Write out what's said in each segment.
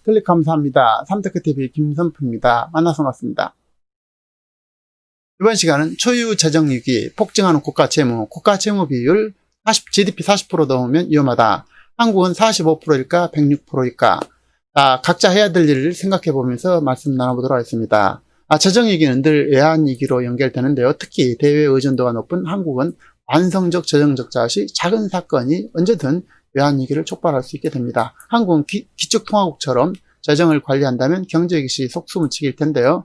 클릭 감사합니다. 삼테크TV 김선프입니다. 만나서 반갑습니다. 이번 시간은 초유 재정위기, 폭증하는 국가채무, 국가채무 비율 GDP 40% 넘으면 위험하다. 한국은 45%일까 106%일까? 각자 해야 될 일을 생각해 보면서 말씀 나눠보도록 하겠습니다. 재정위기는 늘 외환위기로 연결되는데요. 특히 대외 의존도가 높은 한국은 완성적 재정 적자 시 작은 사건이 언제든 외환위기를 촉발할 수 있게 됩니다. 한국은 기축통화국처럼 재정을 관리한다면 경제위기 시 속수무 치길 텐데요.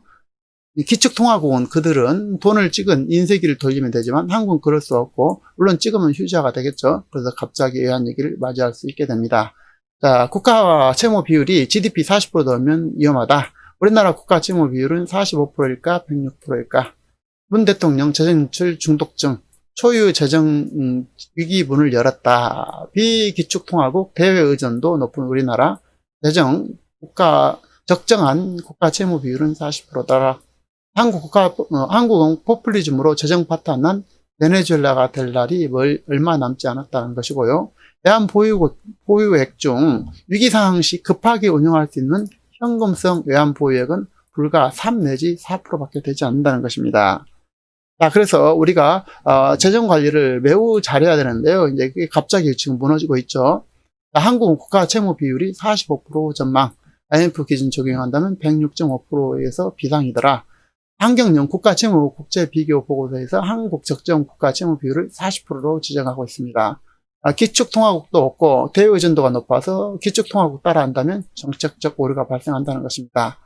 기축통화국은 그들은 돈을 찍은 인쇄기를 돌리면 되지만 한국은 그럴 수 없고, 물론 찍으면 휴지화가 되겠죠. 그래서 갑자기 외환위기를 맞이할 수 있게 됩니다. 국가 채무 비율이 GDP 40% 넘으면 위험하다. 우리나라 국가 채무 비율은 45%일까 106%일까? 문 대통령 재정인출 중독증, 초유 재정 위기 문을 열었다. 비기축통화국 대외 의존도 높은 우리나라 적정한 국가 채무 비율은 40%다. 한국은 포퓰리즘으로 재정 파탄난 베네수엘라가 될 날이 얼마 남지 않았다는 것이고요. 외환 보유액 중 위기상황 시 급하게 운용할 수 있는 현금성 외환 보유액은 불과 3 내지 4%밖에 되지 않는다는 것입니다. 그래서 우리가 재정 관리를 매우 잘해야 되는데요. 이제 그게 갑자기 지금 무너지고 있죠. 한국은 국가 채무 비율이 45% 전망, IMF 기준 적용한다면 106.5%에서 비상이더라. 환경용 국가 채무 국제 비교 보고서에서 한국 적정 국가 채무 비율을 40%로 지정하고 있습니다. 기축통화국도 없고 대외 의존도가 높아서 기축통화국 따라한다면 정책적 오류가 발생한다는 것입니다.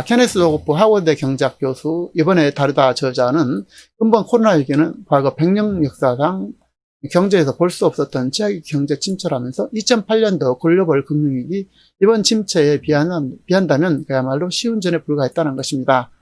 케네스 로고프 하버드 경제학 교수, 이번에 다르다 저자는 근본 코로나19는 과거 100년 역사상 경제에서 볼 수 없었던 최악의 경제 침체라면서 2008년도 글로벌 금융위기 이번 침체에 비한다면 그야말로 시운전에 불과했다는 것입니다.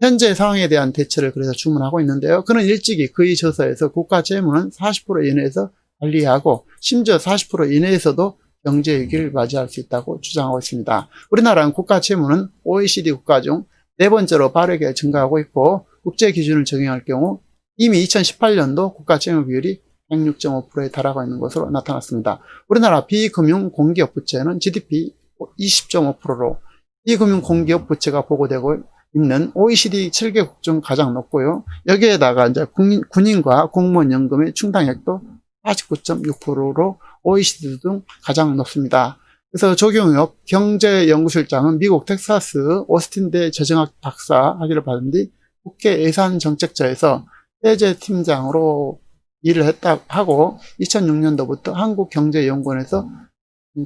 현재 상황에 대한 대처를 그래서 주문하고 있는데요. 그는 일찍이 그의 저서에서 국가 채무는 40% 이내에서 관리하고 심지어 40% 이내에서도 경제 위기를 맞이할 수 있다고 주장하고 있습니다. 우리나라는 국가 채무는 OECD 국가 중 네 번째로 빠르게 증가하고 있고, 국제 기준을 적용할 경우 이미 2018년도 국가 채무 비율이 106.5%에 달하고 있는 것으로 나타났습니다. 우리나라 비금융 공기업 부채는 GDP 20.5%로 비금융 공기업 부채가 보고되고 있는 OECD 7개국 중 가장 높고요. 여기에다가 이제 군인과 공무원 연금의 충당액도 49.6%로 OECD 등 가장 높습니다. 그래서 조경엽 경제연구실장은 미국 텍사스 오스틴대 재정학 박사 학위를 받은 뒤 국회 예산정책처에서 해제팀장으로 일을 했다고 하고, 2006년도부터 한국경제연구원에서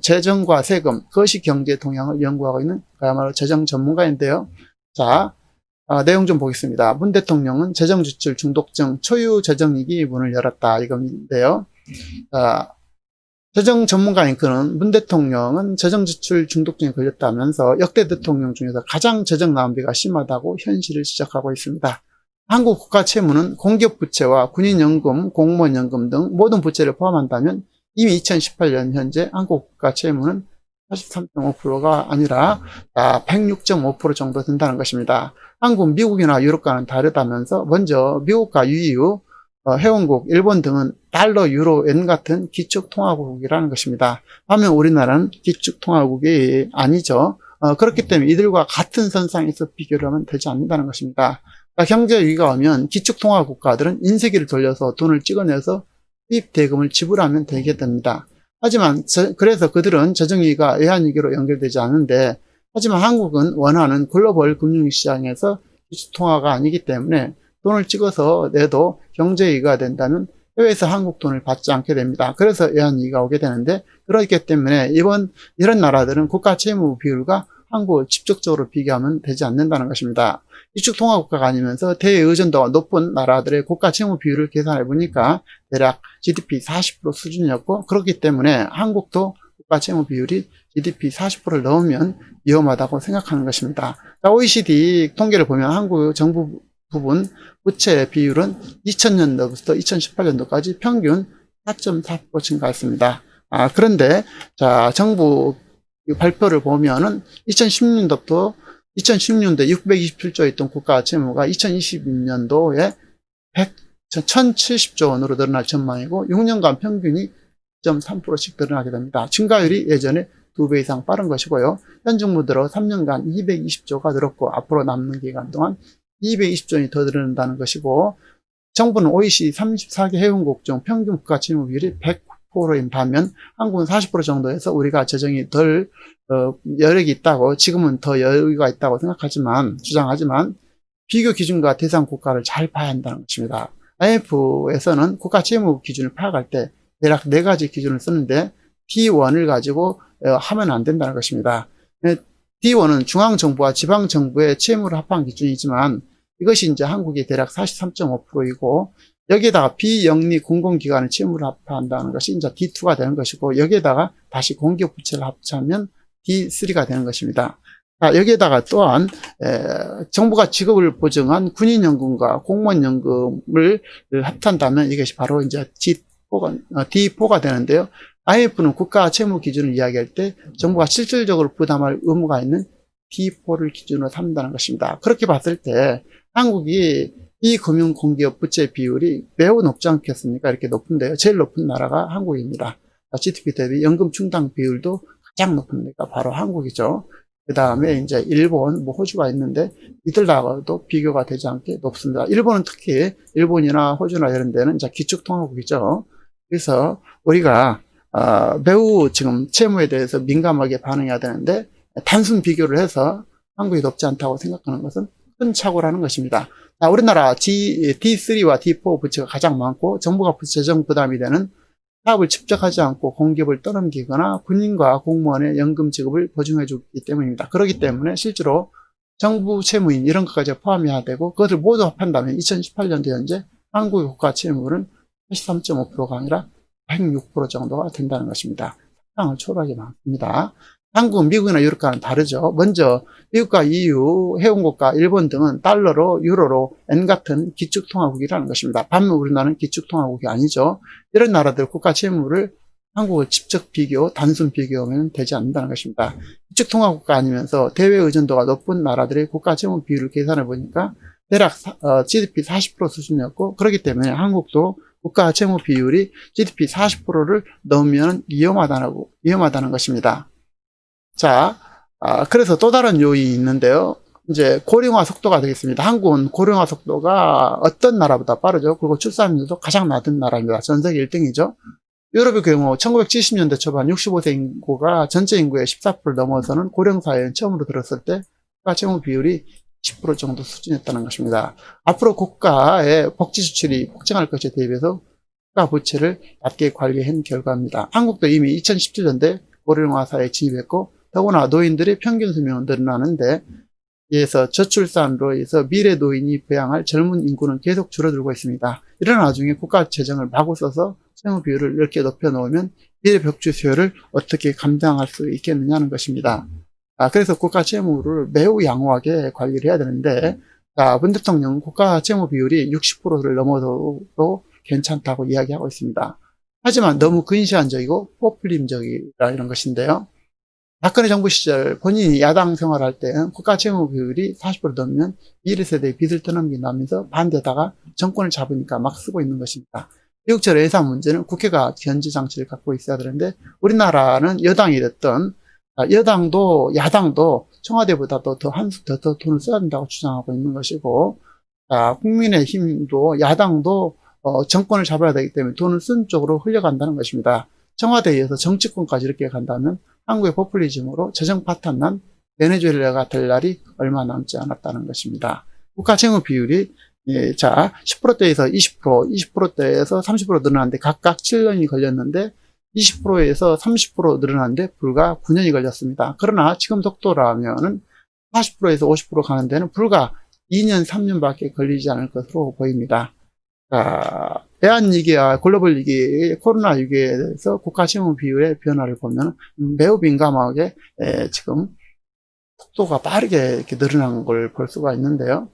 재정과 세금, 거시경제 동향을 연구하고 있는 그야말로 재정 전문가인데요. 내용 좀 보겠습니다. 문 대통령은 재정지출 중독증, 초유 재정위기 문을 열었다, 이건데요. 재정 전문가인 그는 문 대통령은 재정지출 중독증에 걸렸다면서 역대 대통령 중에서 가장 재정 낭비가 심하다고 현실을 지적하고 있습니다. 한국 국가 채무는 공기업 부채와 군인연금, 공무원연금 등 모든 부채를 포함한다면 이미 2018년 현재 한국 국가 채무는 83.5%가 아니라 106.5% 정도 된다는 것입니다. 한국은 미국이나 유럽과는 다르다면서 먼저 미국과 EU, 회원국, 일본 등은 달러, 유로, 엔 같은 기축통화국이라는 것입니다. 반면 우리나라는 기축통화국이 아니죠. 그렇기 때문에 이들과 같은 선상에서 비교를 하면 되지 않는다는 것입니다. 경제 위기가 오면 기축통화 국가들은 인쇄기를 돌려서 돈을 찍어내서 수입 대금을 지불하면 되게 됩니다. 하지만 그래서 그들은 재정위기가 외환위기로 연결되지 않는데, 하지만 한국은 원하는 글로벌 금융시장에서 기축통화가 아니기 때문에 돈을 찍어서 내도 경제위기가 된다면 해외에서 한국 돈을 받지 않게 됩니다. 그래서 외환위기가 오게 되는데, 그렇기 때문에 이런 나라들은 국가 채무 비율과 한국을 직접적으로 비교하면 되지 않는다는 것입니다. 기축통화국가가 아니면서 대외 의존도가 높은 나라들의 국가 채무 비율을 계산해 보니까 대략 GDP 40% 수준이었고, 그렇기 때문에 한국도 국가 채무 비율이 GDP 40%를 넘으면 위험하다고 생각하는 것입니다. OECD 통계를 보면 한국 정부 부분 부채 비율은 2000년도부터 2018년도까지 평균 4.4% 증가했습니다. 그런데 정부 발표를 보면은 2010년도에 627조 있던 국가 채무가 2022년도에 1070조 원으로 늘어날 전망이고, 6년간 평균이 0.3%씩 늘어나게 됩니다. 증가율이 예전에 2배 이상 빠른 것이고요. 현 정부 들어 3년간 220조가 늘었고 앞으로 남는 기간 동안 220조원이 더 늘어난다는 것이고, 정부는 OECD 34개 회원국 중 평균 국가 채무 비율이 100%인 반면 한국은 40% 정도에서 우리가 재정이 덜 여력이 있다고, 지금은 더 여유가 있다고 주장하지만 비교 기준과 대상 국가를 잘 봐야 한다는 것입니다. IMF에서는 국가 채무 기준을 파악할 때 대략 4가지 기준을 쓰는데 D1을 가지고 하면 안 된다는 것입니다. D1은 중앙정부와 지방정부의 채무를 합한 기준이지만 이것이 이제 한국이 대략 43.5%이고, 여기에다가 비영리 공공기관의 채무를 합한다는 것이 이제 D2가 되는 것이고, 여기에다가 다시 공기업 부채를 합치면 D3가 되는 것입니다. 여기에다가 또한 정부가 지급을 보증한 군인연금과 공무원연금을 합한다면 이것이 바로 이제 D4가 되는데요. IMF는 국가 채무 기준을 이야기할 때 정부가 실질적으로 부담할 의무가 있는 D4를 기준으로 삼는다는 것입니다. 그렇게 봤을 때 한국이 이 금융공기업 부채 비율이 매우 높지 않겠습니까? 이렇게 높은데요. 제일 높은 나라가 한국입니다. GDP 대비 연금 충당 비율도 가장 높은 데가 바로 한국이죠. 그 다음에 이제 일본, 호주가 있는데 이들하고도 비교가 되지 않게 높습니다. 일본은 특히 일본이나 호주나 이런 데는 이제 기축통화국이죠. 그래서 우리가 매우 지금 채무에 대해서 민감하게 반응해야 되는데, 단순 비교를 해서 한국이 높지 않다고 생각하는 것은 큰 착오라는 것입니다. 우리나라 D3와 D4 부채가 가장 많고 정부가 재정 부담이 되는 사업을 집적하지 않고 공기업을 떠넘기거나 군인과 공무원의 연금 지급을 보증해 주기 때문입니다. 그렇기 때문에 실제로 정부 채무인 이런 것까지 포함해야 되고, 그것을 모두 합한다면 2018년도 현재 한국의 국가 채무는 83.5%가 아니라 106% 정도가 된다는 것입니다. 상당히 초라하게 많습니다. 한국, 미국이나 유럽과는 다르죠. 먼저 미국과 EU, 회원국과 일본 등은 달러로, 유로로, 엔 같은 기축통화국이라는 것입니다. 반면 우리나라는 기축통화국이 아니죠. 이런 나라들 국가 채무를 한국을 직접 비교, 단순 비교하면 되지 않는다는 것입니다. 기축통화국가 아니면서 대외 의존도가 높은 나라들의 국가 채무 비율을 계산해 보니까 대략 GDP 40% 수준이었고, 그렇기 때문에 한국도 국가 채무 비율이 GDP 40%를 넘으면 위험하다는 것입니다. 자, 그래서 또 다른 요인이 있는데요. 이제 고령화 속도가 되겠습니다. 한국은 고령화 속도가 어떤 나라보다 빠르죠. 그리고 출산율도 가장 낮은 나라입니다. 전 세계 1등이죠. 유럽의 경우 1970년대 초반 65세 인구가 전체 인구의 14%를 넘어서는 고령사회에 처음으로 들었을 때 국가 채무 비율이 10% 정도 수준이었다는 것입니다. 앞으로 국가의 복지 지출이 폭증할 것에 대비해서 국가 부채를 낮게 관리한 결과입니다. 한국도 이미 2017년대 고령화 사회에 진입했고, 더구나 노인들의 평균 수명은 늘어나는데, 이에서 저출산으로 해서 미래 노인이 부양할 젊은 인구는 계속 줄어들고 있습니다. 이런 와중에 국가 재정을 마구 써서 채무 비율을 이렇게 높여 놓으면 미래 벽지 수요를 어떻게 감당할 수 있겠느냐는 것입니다. 그래서 국가 채무를 매우 양호하게 관리를 해야 되는데, 문 대통령은 국가 채무 비율이 60%를 넘어도 괜찮다고 이야기하고 있습니다. 하지만 너무 근시안적이고 포퓰리즘적이라 이런 것인데요. 박근혜 정부 시절 본인이 야당 생활할 때 국가 채무 비율이 40% 넘으면 미래 세대의 빚을 떠넘긴다면서 반대다가 정권을 잡으니까 막 쓰고 있는 것입니다. 미국처럼 예산 문제는 국회가 견제 장치를 갖고 있어야 되는데, 우리나라는 여당이 됐던 여당도 야당도 청와대보다도 더 돈을 써야 된다고 주장하고 있는 것이고, 국민의힘도 야당도 정권을 잡아야 되기 때문에 돈을 쓴 쪽으로 흘려간다는 것입니다. 청와대에 의해서 정치권까지 이렇게 간다면 한국의 포퓰리즘으로 재정 파탄난 베네수엘라가 될 날이 얼마 남지 않았다는 것입니다. 국가 채무 비율이 10%대에서 20%, 20%대에서 30% 늘어났는데 각각 7년이 걸렸는데, 20%에서 30% 늘어났는데 불과 9년이 걸렸습니다. 그러나 지금 속도라면은 40%에서 50% 가는 데는 불과 2년, 3년밖에 걸리지 않을 것으로 보입니다. 외환위기와 글로벌 위기, 코로나 위기에 대해서 국가 채무 비율의 변화를 보면 매우 민감하게 지금 속도가 빠르게 이렇게 늘어난 걸 볼 수가 있는데요.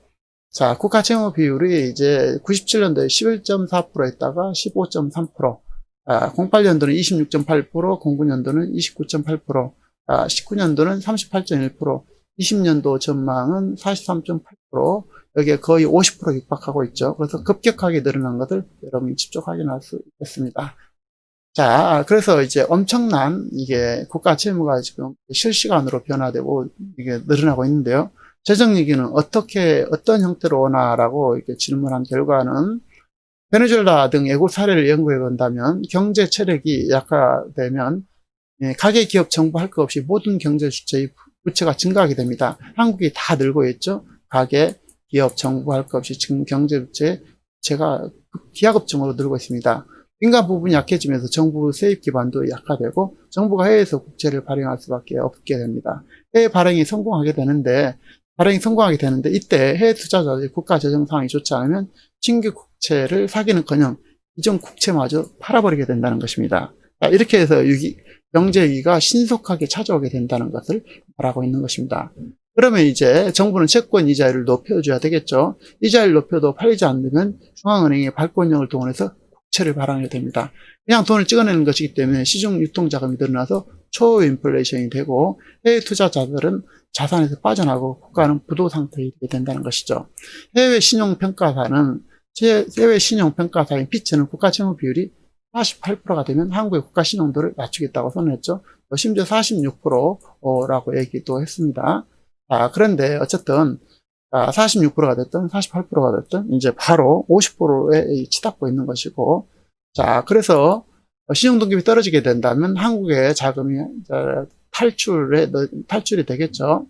국가 채무 비율이 이제 97년도에 11.4%였다가 15.3%, 08년도는 26.8%, 09년도는 29.8%, 19년도는 38.1%, 20년도 전망은 43.8%, 여기에 거의 50% 육박하고 있죠. 그래서 급격하게 늘어난 것을 여러분이 직접 확인할 수 있겠습니다. 자, 그래서 이제 엄청난 이게 국가 채무가 지금 실시간으로 변화되고 이게 늘어나고 있는데요. 재정위기는 어떤 형태로 오나라고 이렇게 질문한 결과는 베네수엘라 등 외국 사례를 연구해 본다면 경제 체력이 약화되면 가계 기업 정부 할 것 없이 모든 경제 주체의 부채가 증가하게 됩니다. 한국이 다 늘고 있죠. 가계 기업 정부 할 것 없이 지금 경제 부채가 기하급증으로 늘고 있습니다. 민간 부분이 약해지면서 정부 세입 기반도 약화되고 정부가 해외에서 국채를 발행할 수밖에 없게 됩니다. 해외 발행이 성공하게 되는데 이때 해외 투자자들이 국가 재정 상황이 좋지 않으면 신규 국채를 사기는커녕 이전 국채마저 팔아버리게 된다는 것입니다. 이렇게 해서 경제 위기가 신속하게 찾아오게 된다는 것을 말하고 있는 것입니다. 그러면 이제 정부는 채권 이자율을 높여줘야 되겠죠. 이자율을 높여도 팔리지 않으면 중앙은행의 발권력을 동원해서 국채를 발행하게 됩니다. 그냥 돈을 찍어내는 것이기 때문에 시중 유통자금이 늘어나서 초인플레이션이 되고 해외 투자자들은 자산에서 빠져나가고 국가는 부도 상태에 이르게 된다는 것이죠. 해외 신용평가사인 피치는 국가 채무 비율이 48%가 되면 한국의 국가 신용도를 낮추겠다고 선언했죠. 심지어 46%라고 얘기도 했습니다. 그런데 어쨌든 46%가 됐든 48%가 됐든 이제 바로 50%에 치닫고 있는 것이고, 자, 그래서 신용등급이 떨어지게 된다면 한국의 자금이 탈출이 되겠죠.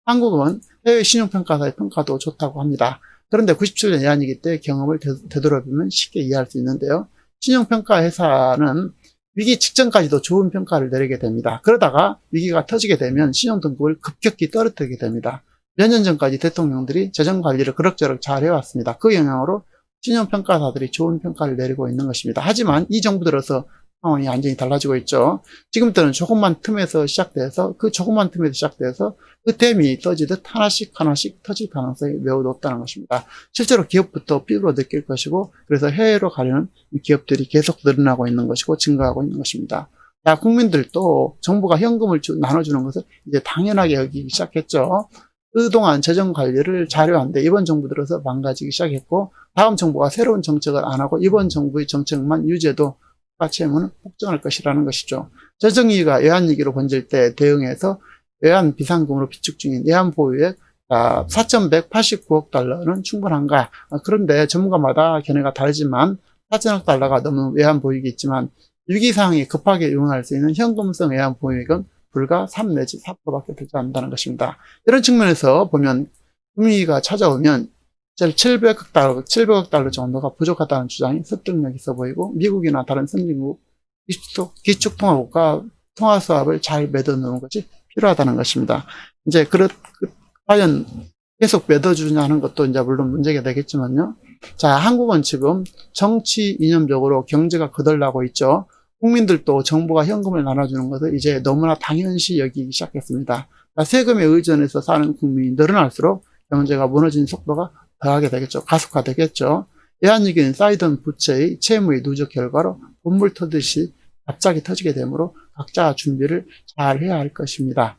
한국은 해외 신용평가사의 평가도 좋다고 합니다. 그런데 97년 외환위기 때 경험을 되돌아보면 쉽게 이해할 수 있는데요. 신용평가 회사는 위기 직전까지도 좋은 평가를 내리게 됩니다. 그러다가 위기가 터지게 되면 신용등급을 급격히 떨어뜨리게 됩니다. 몇 년 전까지 대통령들이 재정관리를 그럭저럭 잘 해왔습니다. 그 영향으로 신용평가사들이 좋은 평가를 내리고 있는 것입니다. 하지만 이 정부 들어서 상황이 완전히 달라지고 있죠. 지금부터는 조그만 틈에서 시작돼서 그 댐이 떠지듯 하나씩 터질 가능성이 매우 높다는 것입니다. 실제로 기업부터 피부로 느낄 것이고, 그래서 해외로 가려는 기업들이 계속 늘어나고 있는 것이고 증가하고 있는 것입니다. 국민들도 정부가 현금을 나눠주는 것을 이제 당연하게 여기기 시작했죠. 그동안 재정 관리를 잘해왔는데 이번 정부 들어서 망가지기 시작했고, 다음 정부가 새로운 정책을 안 하고 이번 정부의 정책만 유지해도 국가 채무는 폭증할 것이라는 것이죠. 재정위기가 외환위기로 번질 때 대응해서 외환 비상금으로 비축 중인 외환 보유액 4,189억 달러는 충분한가? 그런데 전문가마다 견해가 다르지만 4천억 달러가 넘는 외환 보유액이 있지만 위기 상황이 급하게 이용할 수 있는 현금성 외환 보유액은 불과 3 내지 4%밖에 되지 않는다는 것입니다. 이런 측면에서 보면 금리가 찾아오면 700억 달러 정도가 부족하다는 주장이 설득력 있어 보이고, 미국이나 다른 선진국 기축통화국가 통화 수합을 잘 맺어놓는 것이 필요하다는 것입니다. 이제 과연 계속 맺어주냐는 것도 이제 물론 문제가 되겠지만요. 자, 한국은 지금 정치 이념적으로 경제가 거덜나고 있죠. 국민들도 정부가 현금을 나눠주는 것을 이제 너무나 당연시 여기기 시작했습니다. 세금에 의존해서 사는 국민이 늘어날수록 경제가 무너지는 속도가 더하게 되겠죠. 가속화되겠죠. 외환위기는 쌓이던 부채의 채무의 누적 결과로 본물 터듯이 갑자기 터지게 되므로 각자 준비를 잘 해야 할 것입니다.